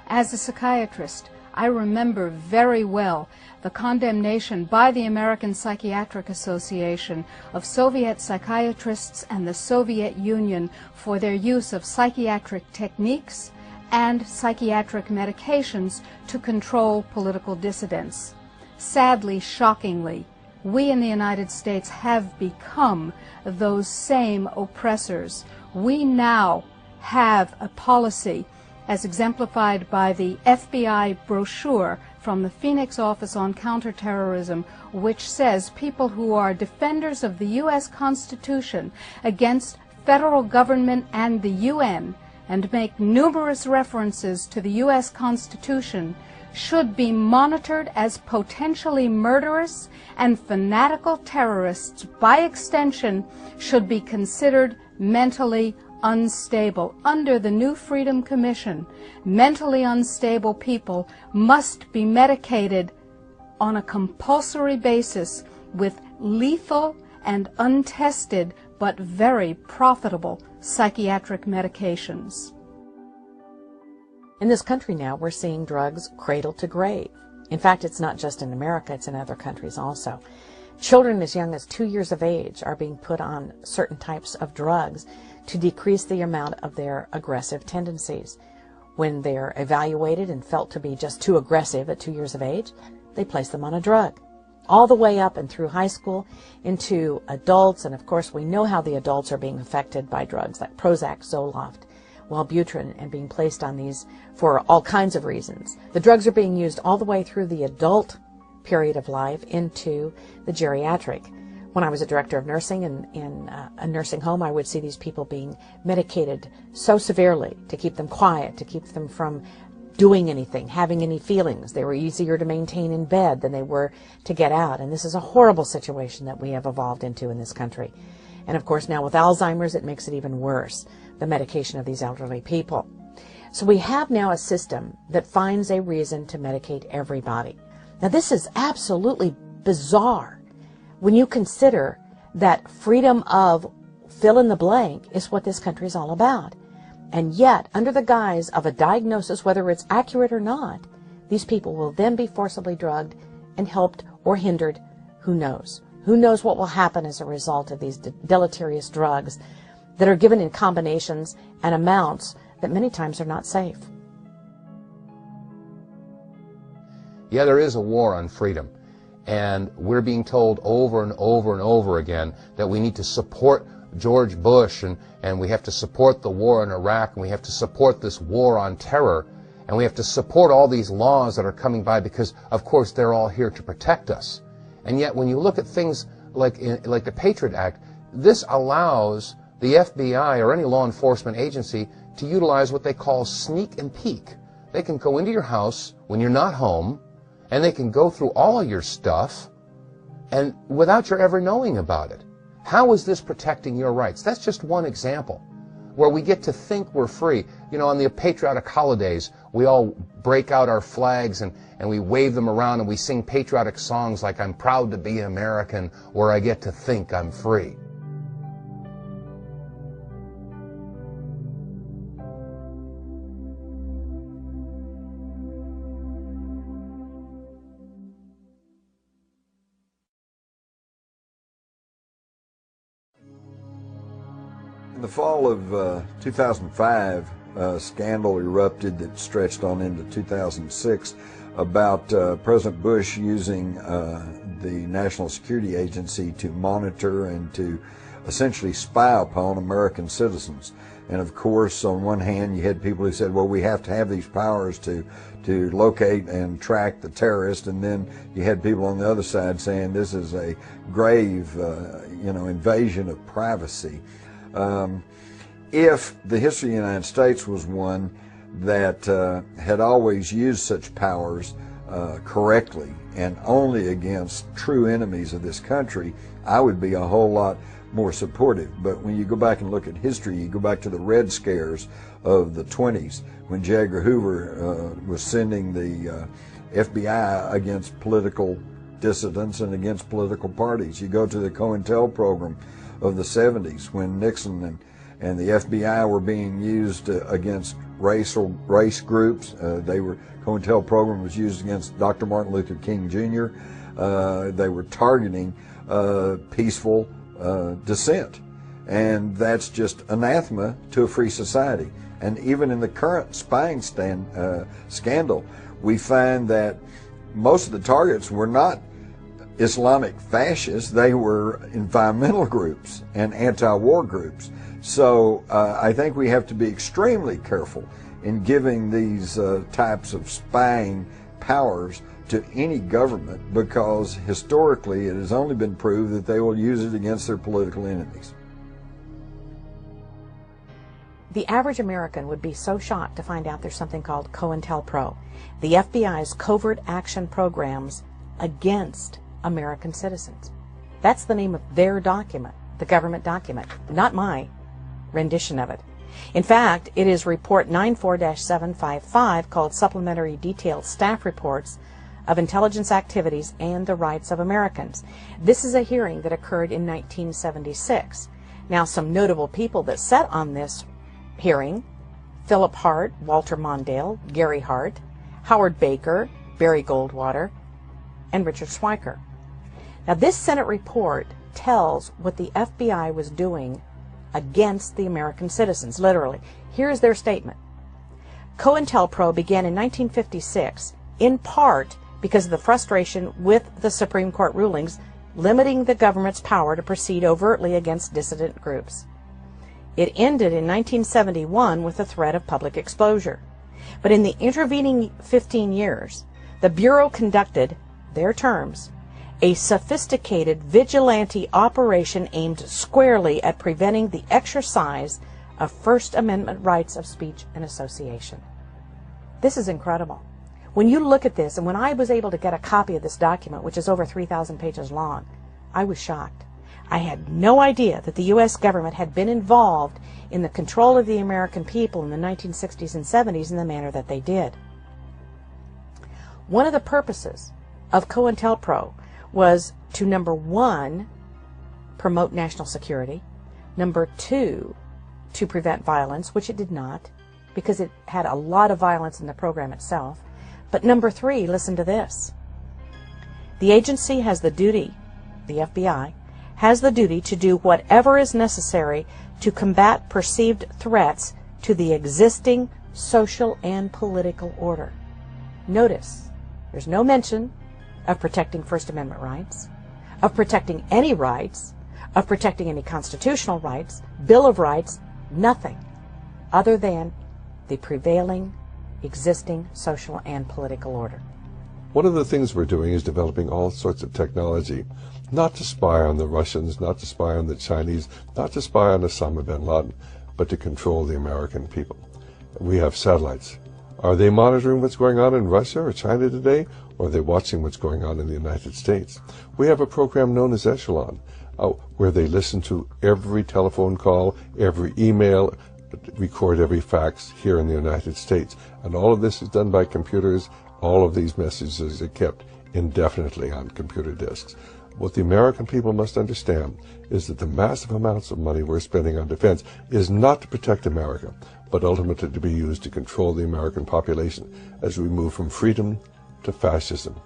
As a psychiatrist, I remember very well the condemnation by the American Psychiatric Association of Soviet psychiatrists and the Soviet Union for their use of psychiatric techniques and psychiatric medications to control political dissidents. Sadly, shockingly, we in the United States have become those same oppressors. We now have a policy, as exemplified by the FBI brochure from the Phoenix Office on Counterterrorism, which says people who are defenders of the U.S. Constitution against federal government and the UN, and make numerous references to the U.S. Constitution, should be monitored as potentially murderous, and fanatical terrorists, by extension, should be considered mentally unstable. Under the new Freedom Commission, mentally unstable people must be medicated on a compulsory basis with lethal and untested but very profitable psychiatric medications. In this country now, we're seeing drugs cradle to grave. In fact, it's not just in America, it's in other countries also. Children as young as 2 years of age are being put on certain types of drugs to decrease the amount of their aggressive tendencies. When they're evaluated and felt to be just too aggressive at 2 years of age, they place them on a drug. All the way up and through high school into adults, and of course we know how the adults are being affected by drugs like Prozac, Zoloft, Wellbutrin, and being placed on these for all kinds of reasons. The drugs are being used all the way through the adult period of life into the geriatric. When I was a director of nursing in a nursing home, I would see these people being medicated so severely to keep them quiet, to keep them from doing anything, having any feelings. They were easier to maintain in bed than they were to get out. And this is a horrible situation that we have evolved into in this country. And of course now with Alzheimer's, it makes it even worse, the medication of these elderly people. So we have now a system that finds a reason to medicate everybody. Now this is absolutely bizarre when you consider that freedom of fill in the blank is what this country is all about. And yet, under the guise of a diagnosis, whether it's accurate or not, these people will then be forcibly drugged and helped or hindered. Who knows? Who knows what will happen as a result of these deleterious drugs that are given in combinations and amounts that many times are not safe. Yeah, there is a war on freedom. And we're being told over and over and over again that we need to support George Bush and we have to support the war in Iraq and we have to support this war on terror and we have to support all these laws that are coming by because, of course, they're all here to protect us. And yet when you look at things like the Patriot Act, this allows the FBI or any law enforcement agency to utilize what they call sneak and peek. They can go into your house when you're not home and they can go through all of your stuff and without your ever knowing about it. How is this protecting your rights? That's just one example where we get to think we're free. You know, on the patriotic holidays, we all break out our flags and we wave them around and we sing patriotic songs like I'm proud to be American or I get to think I'm free. In the fall of 2005, a scandal erupted that stretched on into 2006 about President Bush using the National Security Agency to monitor and to essentially spy upon American citizens. And of course, on one hand, you had people who said, well, we have to have these powers to locate and track the terrorist, and then you had people on the other side saying this is a grave invasion of privacy. If the history of the United States was one that had always used such powers correctly and only against true enemies of this country, I would be a whole lot more supportive. But when you go back and look at history, you go back to the Red Scares of the 20s when J. Edgar Hoover was sending the FBI against political dissidents and against political parties. You go to the COINTELPRO program of the 70s when Nixon and the FBI were being used against race groups. COINTELPRO program was used against Dr. Martin Luther King Jr. They were targeting peaceful dissent, and that's just anathema to a free society. And even in the current spying scandal, we find that most of the targets were not Islamic fascists, they were environmental groups and anti-war groups. So I think we have to be extremely careful in giving these types of spying powers to any government, because historically it has only been proved that they will use it against their political enemies. The average American would be so shocked to find out there's something called COINTELPRO, the FBI's covert action programs against American citizens. That's the name of their document, the government document, not my rendition of it. In fact, it is Report 94-755, called Supplementary Detailed Staff Reports of Intelligence Activities and the Rights of Americans. This is a hearing that occurred in 1976. Now, some notable people that sat on this hearing: Philip Hart, Walter Mondale, Gary Hart, Howard Baker, Barry Goldwater, and Richard Schweiker. Now, this Senate report tells what the FBI was doing against the American citizens, literally. Here's their statement. COINTELPRO began in 1956, in part because of the frustration with the Supreme Court rulings limiting the government's power to proceed overtly against dissident groups. It ended in 1971 with the threat of public exposure. But in the intervening 15 years, the Bureau conducted, their terms, a sophisticated vigilante operation aimed squarely at preventing the exercise of First Amendment rights of speech and association. This is incredible. When you look at this, and when I was able to get a copy of this document, which is over 3,000 pages long, I was shocked. I had no idea that the U.S. government had been involved in the control of the American people in the 1960s and 70s in the manner that they did. One of the purposes of COINTELPRO was to, number one, promote national security, number two, to prevent violence, which it did not, because it had a lot of violence in the program itself, but number three, listen to this. The agency has the duty, the FBI, has the duty to do whatever is necessary to combat perceived threats to the existing social and political order. Notice, there's no mention of protecting First Amendment rights, of protecting any rights, of protecting any constitutional rights, Bill of Rights, nothing other than the prevailing, existing social and political order. One of the things we're doing is developing all sorts of technology, not to spy on the Russians, not to spy on the Chinese, not to spy on Osama bin Laden, but to control the American people. We have satellites. Are they monitoring what's going on in Russia or China today, or are they watching what's going on in the United States? We have a program known as Echelon, where they listen to every telephone call, every email, record every fax here in the United States. And all of this is done by computers. All of these messages are kept indefinitely on computer disks. What the American people must understand is that the massive amounts of money we're spending on defense is not to protect America, but ultimately to be used to control the American population as we move from freedom to fascism.